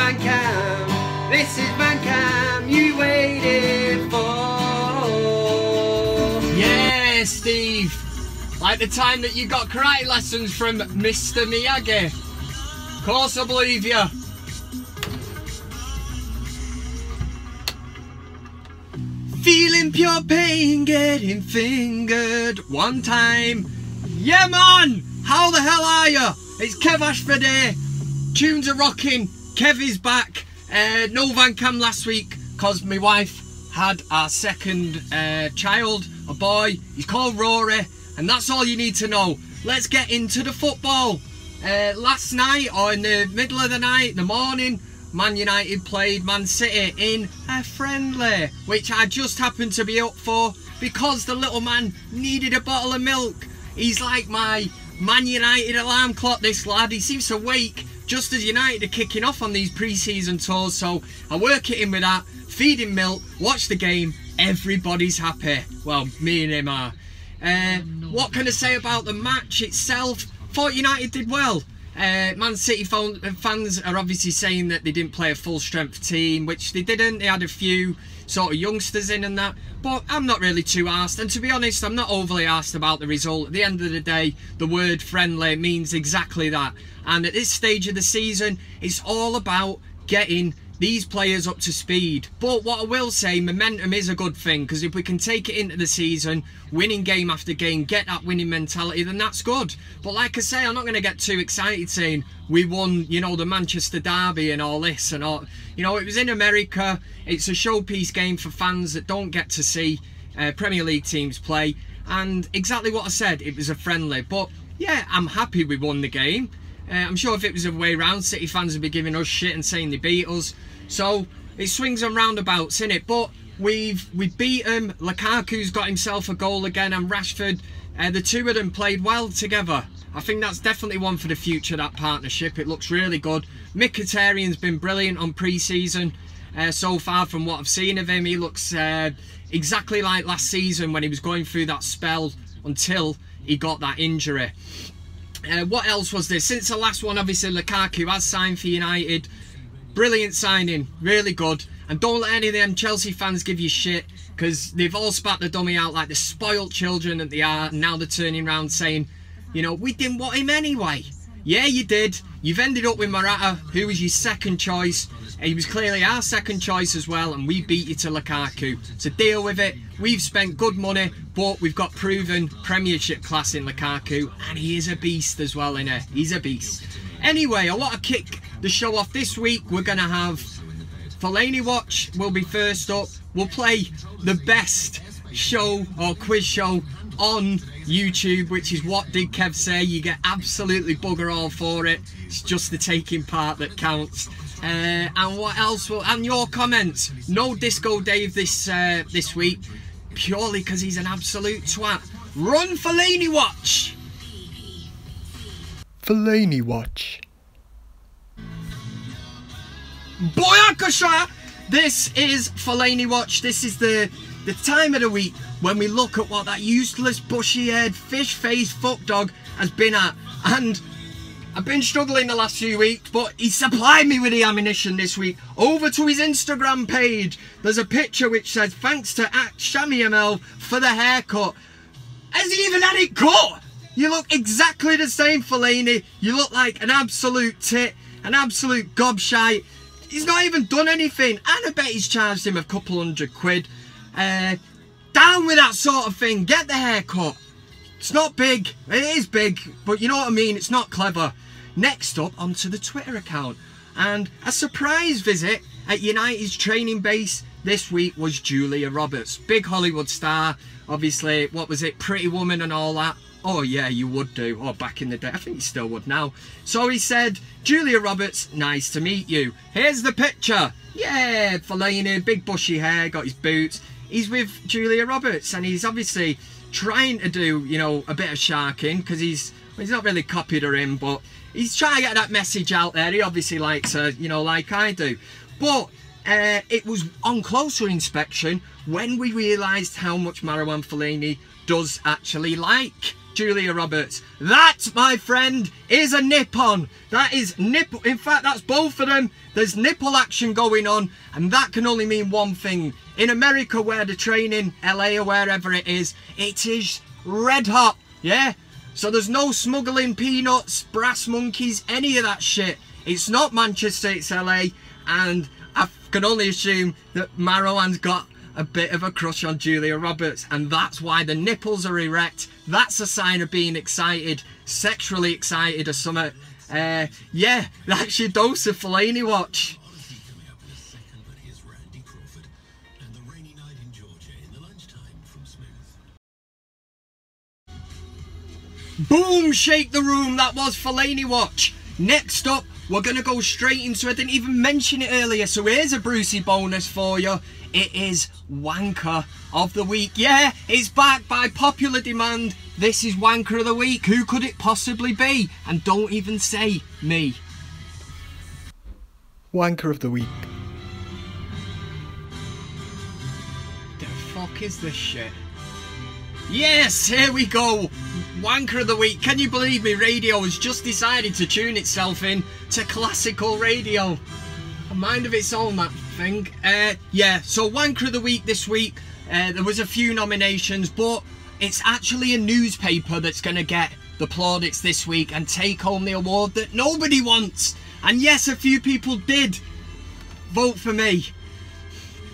Man Cam, this is Man Cam you waited for. Yeah, Steve. Like the time that you got karate lessons from Mr. Miyagi. Of course I believe you. Feeling pure pain, getting fingered one time. Yeah, man! How the hell are you? It's Kev Ashford here. Tunes are rocking. Kev is back. No Van Cam last week because my wife had our second child, a boy. He's called Rory, and that's all you need to know. Let's get into the football. Last night, or in the middle of the night, the morning, Man United played Man City in a friendly, which I just happened to be up for because the little man needed a bottle of milk. He's like my Man United alarm clock, this lad. He seems to wake just as United are kicking off on these pre-season tours, so I work it in with that, feed him milk, watch the game, everybody's happy. Well, me and him are. What can I say about the match itself? Thought United did well. Man City fans are obviously saying that they didn't play a full strength team, which they didn't. They had a few sort of youngsters in and that, but I'm not really too arsed, and to be honest I'm not overly arsed about the result. At the end of the day, the word friendly means exactly that, and at this stage of the season it's all about getting these players up to speed. But what I will say, momentum is a good thing, because if we can take it into the season, winning game after game, get that winning mentality, then that's good. But like I say, I'm not going to get too excited saying we won, you know, the Manchester derby and all this and all. You know, it was in America. It's a showpiece game for fans that don't get to see Premier League teams play, and exactly what I said, it was a friendly. But yeah, I'm happy we won the game. I'm sure if it was the way round, City fans would be giving us shit and saying they beat us. So it swings and roundabouts, innit? But we've beat them. Lukaku's got himself a goal again, and Rashford. The two of them played well together. I think that's definitely one for the future, that partnership. It looks really good. Mkhitaryan's been brilliant on pre-season so far from what I've seen of him. He looks exactly like last season when he was going through that spell until he got that injury. What else was there? Since the last one, obviously Lukaku has signed for United. Brilliant signing, really good. And don't let any of them Chelsea fans give you shit, because they've all spat the dummy out like the spoilt children that they are. And now they're turning around saying, you know, we didn't want him anyway. Yeah, you did. You've ended up with Morata, who was your second choice. He was clearly our second choice as well, and we beat you to Lukaku. So deal with it. We've spent good money, but we've got proven Premiership class in Lukaku, and he is a beast as well, innit? He's a beast. Anyway, I want to kick the show off this week. We're going to have Fellaini Watch will be first up. We'll play the best show or quiz show on YouTube, which is What Did Kev Say? You get absolutely bugger all for it. It's just the taking part that counts. And what else? And your comments. No Disco Dave this week, purely because he's an absolute twat. Run Fellaini Watch. Fellaini Watch. Boyakasha! This is Fellaini Watch. This is the time of the week when we look at what that useless, bushy-haired, fish-faced fuckdog has been at. And I've been struggling the last few weeks, but he supplied me with the ammunition this week. Over to his Instagram page, there's a picture which says, thanks to @ShammyML for the haircut. Has he even had it cut? You look exactly the same, Fellaini. You look like an absolute tit, an absolute gobshite. He's not even done anything, and I bet he's charged him a couple £100. Down with that sort of thing. Get the haircut. It's not big. It is big, but you know what I mean. It's not clever. Next up, onto the Twitter account, and a surprise visit at United's training base this week was Julia Roberts, big Hollywood star. Obviously, what was it, Pretty Woman and all that. Oh yeah, you would do. Or back in the day, I think you still would now. So he said, Julia Roberts, nice to meet you. Here's the picture. Yeah, Fellaini, big bushy hair, got his boots. He's with Julia Roberts, and he's obviously trying to do, you know, a bit of sharking, because he's not really copied her in, but he's trying to get that message out there. He obviously likes her, you know, like I do. But it was on closer inspection when we realised how much Marwan Fellaini does actually like Julia Roberts. That, my friend, is a nip-on. That is nipple. In fact, that's both of them. There's nipple action going on, and that can only mean one thing. In America, where they're training, LA or wherever it is red hot, yeah? So there's no smuggling peanuts, brass monkeys, any of that shit. It's not Manchester, it's LA, and I can only assume that Marouane's got a bit of a crush on Julia Roberts, and that's why the nipples are erect. That's a sign of being excited, sexually excited or something. Yeah, that's your dose of Fellaini Watch. Boom, shake the room, that was Fellaini Watch. Next up, we're going to go straight into, I didn't even mention it earlier, so here's a Brucey bonus for you. It is Wanker of the Week. Yeah, it's back by popular demand. This is Wanker of the Week. Who could it possibly be? And don't even say me. Wanker of the Week. The fuck is this shit? Yes, here we go. Wanker of the Week. Can you believe me? Radio has just decided to tune itself in to classical radio. A mind of its own, that thing. Yeah, so Wanker of the Week this week. There was a few nominations, but it's actually a newspaper that's going to get the plaudits this week and take home the award that nobody wants. And yes, a few people did vote for me.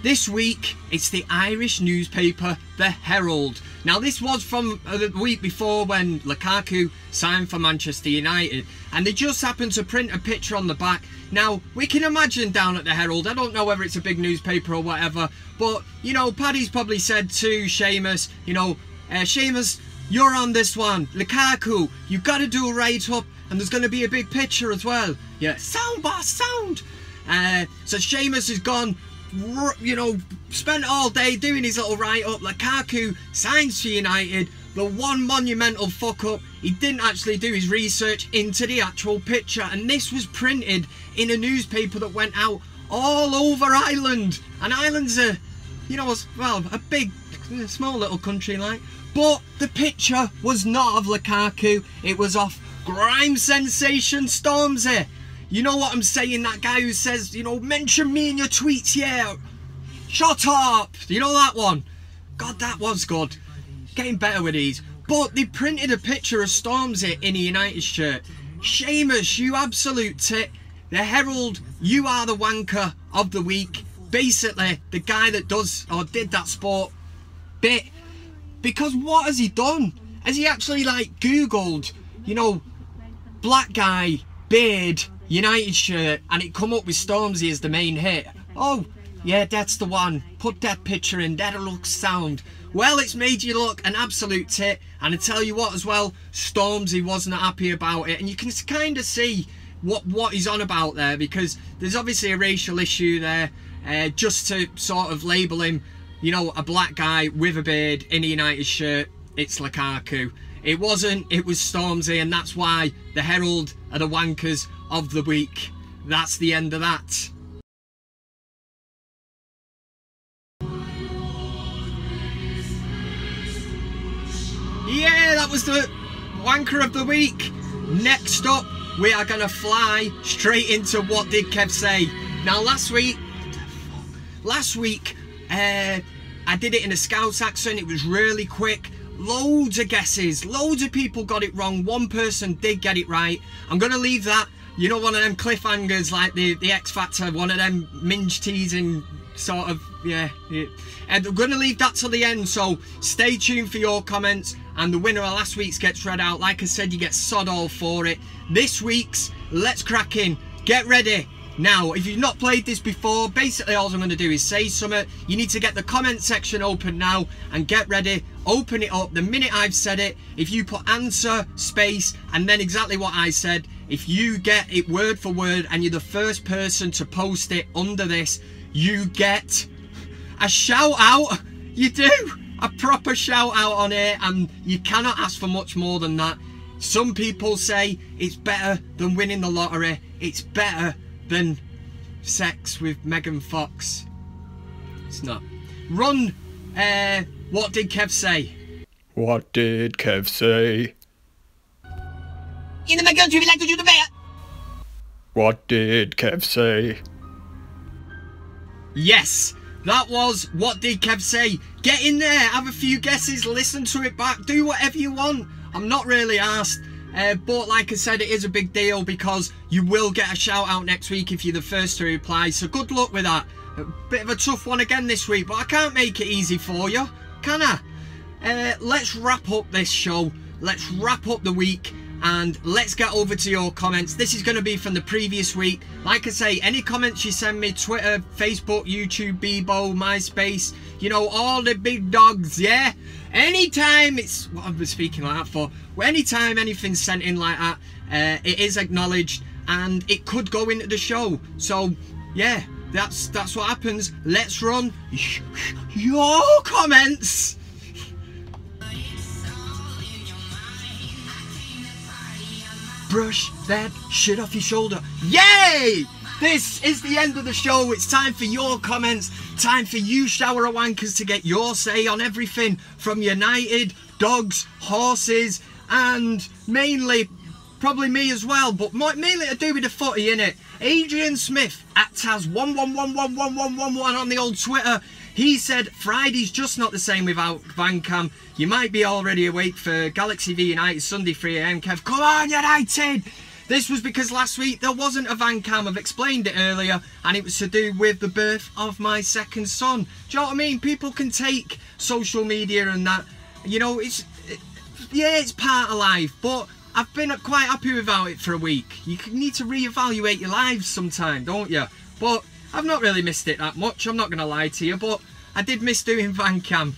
This week, it's the Irish newspaper, The Herald. Now, this was from the week before when Lukaku signed for Manchester United, and they just happened to print a picture on the back. Now, we can imagine down at The Herald, I don't know whether it's a big newspaper or whatever, but, you know, Paddy's probably said to Seamus, you know, Seamus, you're on this one. Lukaku, you've got to do a write-up, and there's going to be a big picture as well. Yeah, sound, boss, sound. So Seamus has gone, you know, spent all day doing his little write-up. Lukaku signs for United. The one monumental fuck-up, he didn't actually do his research into the actual picture, and this was printed in a newspaper that went out all over Ireland. And Ireland's a, you know, well, a big, small little country like. But the picture was not of Lukaku. It was of grime sensation Stormzy. You know what I'm saying? That guy who says, you know, mention me in your tweets, yeah. Shut up. You know that one? God, that was good. Getting better with these. But they printed a picture of Stormzy in a United shirt. Seamus, you absolute tit. The Herald, you are the Wanker of the Week. Basically, the guy that does or did that sport bit. Because what has he done? Has he actually, like, Googled, you know, black guy, beard, United shirt, and it come up with Stormzy as the main hit? Oh, yeah, that's the one. Put that picture in, that'll look sound. Well, it's made you look an absolute tit, and I tell you what as well, Stormzy wasn't happy about it, and you can kind of see what he's on about there, because there's obviously a racial issue there, just to sort of label him, you know, a black guy with a beard in a United shirt. It's Lukaku. It wasn't, it was Stormzy, and that's why the Herald are the Wankers of the Week. That's the end of that. Yeah, that was the Wanker of the Week. Next up, we are going to fly straight into What Did Kev Say? Now, last week, I did it in a Scouse accent. It was really quick. Loads of guesses. Loads of people got it wrong. One person did get it right. I'm going to leave that, you know, one of them cliffhangers like the X Factor, one of them minge teasing sort of, yeah. And I'm going to leave that till the end, so stay tuned for your comments. And the winner of last week's gets read out. Like I said, you get sod all for it. This week's, let's crack in. Get ready. Now, if you've not played this before, basically all I'm going to do is say something. You need to get the comment section open now and get ready. Open it up. The minute I've said it, if you put answer, space, and then exactly what I said, if you get it word for word and you're the first person to post it under this, you get a shout out. You do. A proper shout out on it, and you cannot ask for much more than that. Some people say it's better than winning the lottery. It's better than sex with Megan Fox. It's not. Run, What Did Kev Say? What did Kev say? In ma gueule, tu veux là que tu te fais? What did Kev say? Yes, that was What Did Kev Say. Get in there, have a few guesses, listen to it back, do whatever you want. I'm not really asked, but like I said, it is a big deal because you will get a shout out next week if you're the first to reply, so good luck with that. A bit of a tough one again this week, but I can't make it easy for you, can I? Let's wrap up this show, let's wrap up the week, and let's get over to your comments. This is going to be from the previous week. Like I say, any comments you send me, Twitter, Facebook, YouTube, Bebo, MySpace, you know, all the big dogs, yeah? Anytime it's what I've been speaking like that for, anytime anything's sent in like that, it is acknowledged and it could go into the show. So yeah, that's what happens. Let's run your comments. Brush that shit off your shoulder. Yay! This is the end of the show. It's time for your comments. Time for you shower of wankers to get your say on everything from United, dogs, horses, and mainly, probably me as well, but mainly to do with the footy, innit? Adrian Smith at Taz11111111 on the old Twitter. He said, Friday's just not the same without Van Cam. You might be already awake for Galaxy v United Sunday 3 AM. Kev, come on United! This was because last week there wasn't a Van Cam. I've explained it earlier, and it was to do with the birth of my second son. Do you know what I mean? People can take social media and that, you know, it's part of life, but I've been quite happy without it for a week. You need to reevaluate your lives sometime, don't you? But I've not really missed it that much, I'm not going to lie to you, but I did miss doing Van Cam.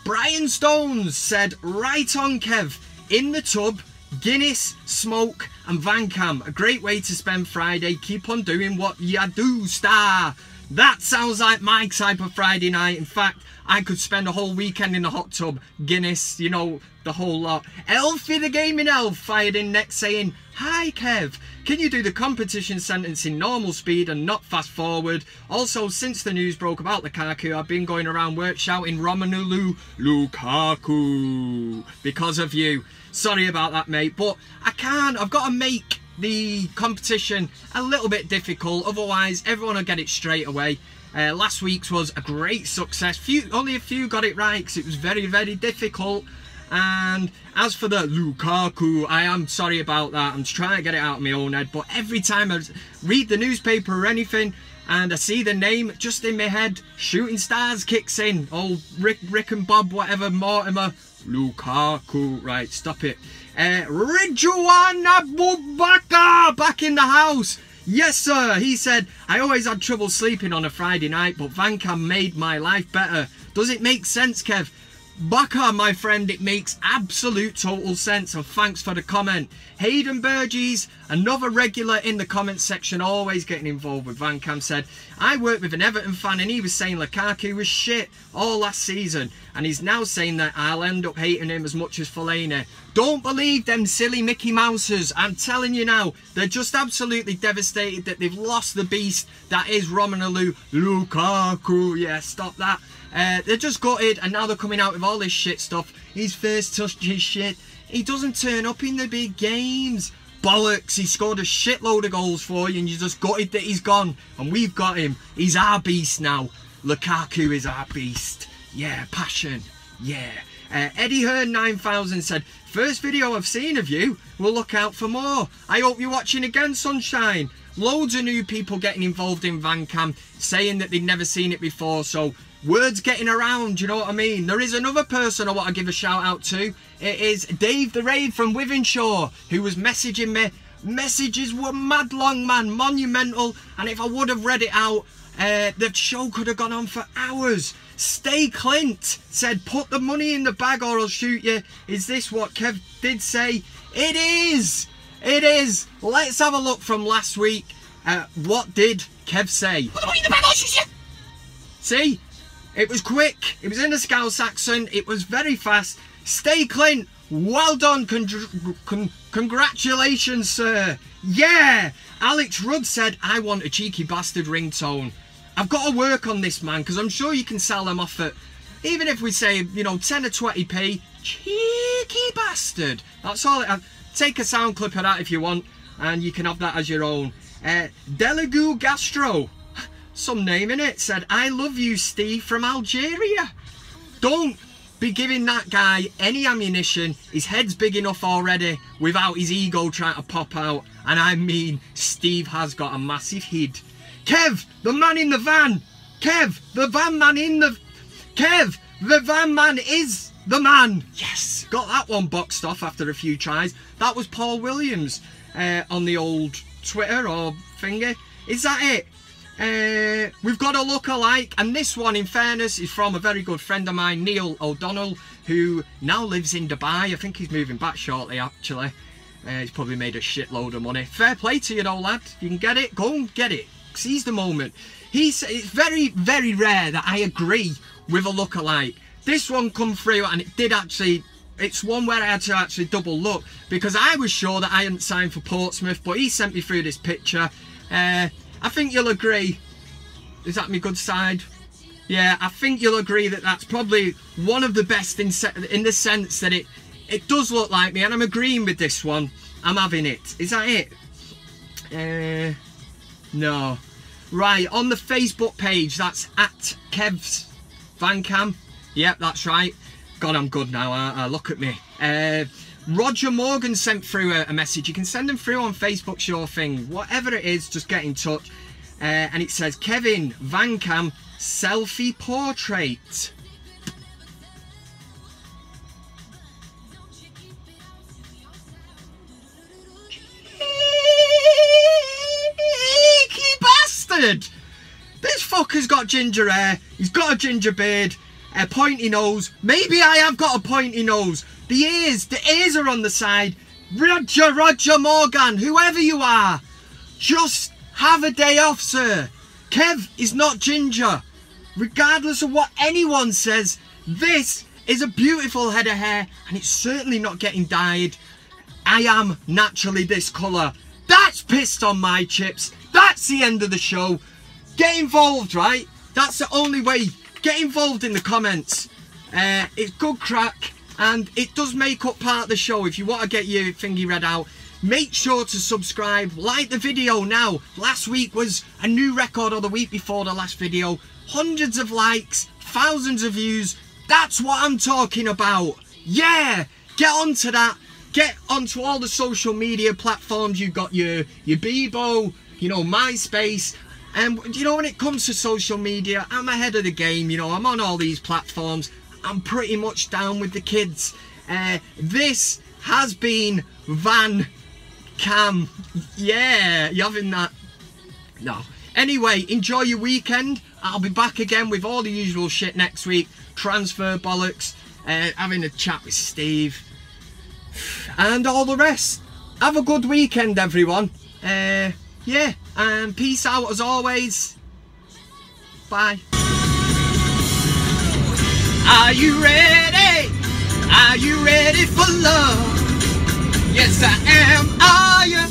Brian Stones said, right on Kev, in the tub, Guinness, smoke and Van Cam. A great way to spend Friday. Keep on doing what ya do, star. That sounds like my type of Friday night. In fact, I could spend a whole weekend in the hot tub. Guinness, you know, the whole lot. Elfie the Gaming Elf fired in next saying, hi Kev, can you do the competition sentence in normal speed and not fast forward? Also, since the news broke about Lukaku, I've been going around work shouting Romelu Lukaku because of you. Sorry about that, mate, but I can't. I've got to make the competition a little bit difficult, otherwise everyone will get it straight away. Last week's was a great success. Only a few got it right because it was very, very difficult. And as for the Lukaku, I am sorry about that. I'm just trying to get it out of my own head, but every time I read the newspaper or anything and I see the name just in my head, Shooting Stars kicks in. Old Rick and Bob, whatever, Mortimer, Lukaku. Right, stop it. Ridjuan Abubakar back in the house. Yes, sir. He said, I always had trouble sleeping on a Friday night, but Van Cam made my life better. Does it make sense, Kev? Bakar, my friend, it makes absolute total sense, and thanks for the comment. Hayden Burgess, another regular in the comment section, always getting involved with Van Cam, said, I worked with an Everton fan and he was saying Lukaku was shit all last season, and he's now saying that I'll end up hating him as much as Fellaini. Don't believe them silly Mickey Mousers. I'm telling you now, they're just absolutely devastated that they've lost the beast that is Romelu Lukaku. Yeah, stop that. They're just gutted, and now they're coming out with all this shit stuff. He's first touched his shit. He doesn't turn up in the big games. Bollocks, he scored a shitload of goals for you and you're just gutted that he's gone. And we've got him. He's our beast now. Lukaku is our beast. Yeah, passion. Yeah. Eddie Hearn 9000 said, first video I've seen of you. We'll look out for more. I hope you're watching again, sunshine. Loads of new people getting involved in Van Cam, saying that they'd never seen it before, so word's getting around, you know what I mean? There is another person I want to give a shout out to. It is Dave the Raid from Wivenshaw, who was messaging me. Messages were mad long, man, monumental, and if I would have read it out, the show could have gone on for hours. Stay Clint said, put the money in the bag or I'll shoot you. Is this what Kev did say? It is! It is! Let's have a look from last week. What did Kev say? Put the money in the bag or I'll shoot you! See? It was quick. It was in a Scouse accent. It was very fast. Stay Clint. Well done. Congratulations, sir. Yeah. Alex Rudd said, I want a cheeky bastard ringtone. I've got to work on this, man, because I'm sure you can sell them off at even if we say, you know, 10 or 20p, cheeky bastard. That's all. Take a sound clip of that if you want, and you can have that as your own. Delegu Gastro, some name in it, said, I love you, Steve from Algeria. Don't be giving that guy any ammunition. His head's big enough already without his ego trying to pop out. And I mean, Steve has got a massive head. Kev, the man in the van. Kev, the van man in the... Kev, the van man is the man. Yes, got that one boxed off after a few tries. That was Paul Williams on the old Twitter or thingy. Is that it? We've got a look-alike, and this one, in fairness, is from a very good friend of mine, Neil O'Donnell, who now lives in Dubai. I think he's moving back shortly, actually. He's probably made a shitload of money. Fair play to you though, lad. If you can get it, go and get it. Seize the moment. It's very, very rare that I agree with a look-alike. This one come through, and it did actually... It's one where I had to actually double look, because I was sure that I hadn't signed for Portsmouth, but he sent me through this picture. I think you'll agree. Is that my good side? Yeah, I think you'll agree that that's probably one of the best in the sense that it does look like me, and I'm agreeing with this one. I'm having it. Is that it? No. Right, on the Facebook page, that's at Kev's Vancam. Yep, that's right. God, I'm good now. Look at me. Roger Morgan sent through a message. You can send them through on Facebook, sure thing. Whatever it is, just get in touch. And it says, Kevin Vancam selfie portrait. Cheeky bastard! This fucker's got ginger hair. He's got a ginger beard. A pointy nose. Maybe I have got a pointy nose. The ears are on the side. Roger Morgan, whoever you are, just have a day off, sir. Kev is not ginger. Regardless of what anyone says, this is a beautiful head of hair, and it's certainly not getting dyed. I am naturally this colour. That's pissed on my chips. That's the end of the show. Get involved, right? That's the only way. Get involved in the comments. It's good crack, and it does make up part of the show. If you want to get your thingy read out, make sure to subscribe, like the video now. Last week was a new record, or the week before the last video. Hundreds of likes, thousands of views. That's what I'm talking about. Yeah, get onto that. Get onto all the social media platforms. You've got your Bebo, you know, MySpace. And you know, when it comes to social media, I'm ahead of the game. You know, I'm on all these platforms. I'm pretty much down with the kids. This has been Van Cam. Yeah, you having that? No. Anyway, enjoy your weekend. I'll be back again with all the usual shit next week. Transfer bollocks. Having a chat with Steve. And all the rest. Have a good weekend, everyone. Yeah, and peace out as always. Bye. Are you ready? Are you ready for love? Yes, I am. Are you?